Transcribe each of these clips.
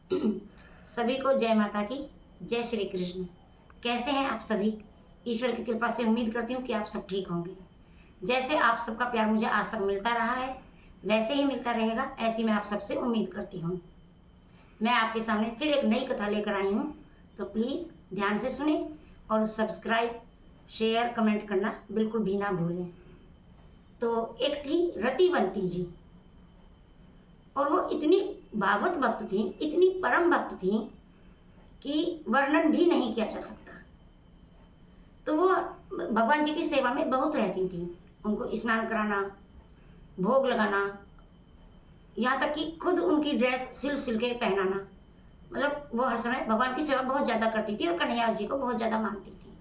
सभी को जय माता की, जय श्री कृष्ण। कैसे हैं आप सभी? ईश्वर की कृपा से उम्मीद करती हूँ कि आप सब ठीक होंगे। जैसे आप सबका प्यार मुझे आज तक मिलता रहा है, वैसे ही मिलता रहेगा, ऐसी मैं आप सबसे उम्मीद करती हूँ। मैं आपके सामने फिर एक नई कथा लेकर आई हूँ, तो प्लीज़ ध्यान से सुने और सब्सक्राइब, शेयर, कमेंट करना बिल्कुल भी ना भूलें। तो एक थी रतिवंती जी, और वो इतनी भागवत भक्त थी, इतनी परम भक्त थी कि वर्णन भी नहीं किया जा सकता। तो वो भगवान जी की सेवा में बहुत रहती थी। उनको स्नान कराना, भोग लगाना, यहाँ तक कि खुद उनकी ड्रेस सिल सिल के पहनाना, मतलब वो हर समय भगवान की सेवा बहुत ज़्यादा करती थी और कन्हैया जी को बहुत ज़्यादा मानती थी।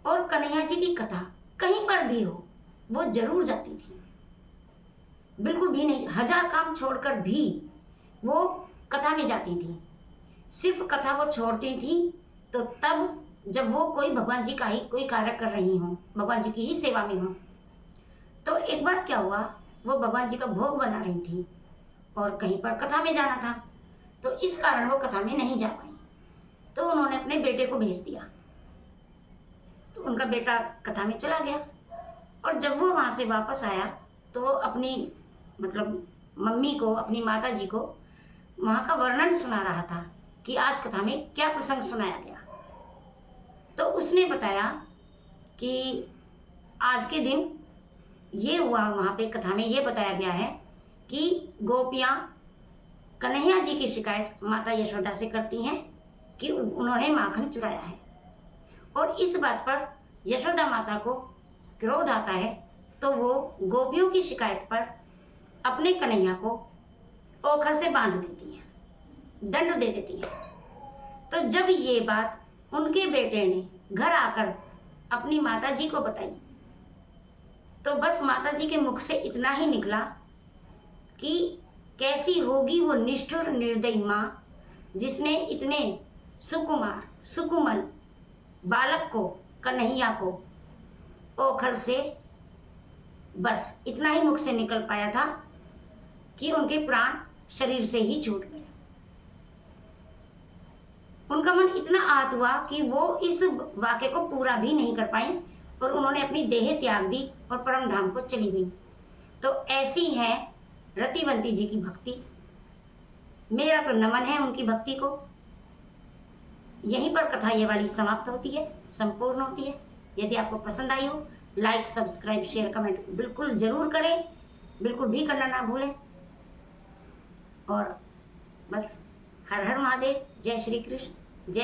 और कन्हैया जी की कथा कहीं पर भी हो, वो जरूर जाती थी। बिल्कुल भी नहीं, हजार काम छोड़कर भी वो कथा में जाती थी। सिर्फ कथा वो छोड़ती थी तो तब जब वो कोई भगवान जी का ही कोई कार्य कर रही हो, भगवान जी की ही सेवा में हो। तो एक बार क्या हुआ, वो भगवान जी का भोग बना रही थी और कहीं पर कथा में जाना था, तो इस कारण वो कथा में नहीं जा पाई। तो उन्होंने अपने बेटे को भेज दिया। तो उनका बेटा कथा में चला गया, और जब वो वहां से वापस आया तो वो अपनी मतलब मम्मी को, अपनी माता जी को वहां का वर्णन सुना रहा था कि आज कथा में क्या प्रसंग सुनाया गया। तो उसने बताया कि आज के दिन ये हुआ, वहां पे कथा में ये बताया गया है कि गोपियां कन्हैया जी की शिकायत माता यशोदा से करती हैं कि उन्होंने माखन चुराया है, और इस बात पर यशोदा माता को क्रोध आता है। तो वो गोपियों की शिकायत पर अपने कन्हैया को ओखर से बांध देती है, दंड दे देती है। तो जब ये बात उनके बेटे ने घर आकर अपनी माता जी को बताई, तो बस माता जी के मुख से इतना ही निकला कि कैसी होगी वो निष्ठुर निर्दयी माँ, जिसने इतने सुकुमार सुकुमल बालक को, कन्हैया को ओखर से, बस इतना ही मुख से निकल पाया था कि उनके प्राण शरीर से ही छूट गए। उनका मन इतना आहत हुआ कि वो इस वाक्य को पूरा भी नहीं कर पाई, और उन्होंने अपनी देह त्याग दी और परम धाम को चली गई। तो ऐसी है रतिवंती जी की भक्ति। मेरा तो नमन है उनकी भक्ति को। यहीं पर कथा ये वाली समाप्त होती है, संपूर्ण होती है। यदि आपको पसंद आई हो, लाइक, सब्सक्राइब, शेयर, कमेंट बिल्कुल जरूर करें, बिल्कुल भी करना ना भूलें। और बस हर हर महादेव, जय श्री कृष्ण।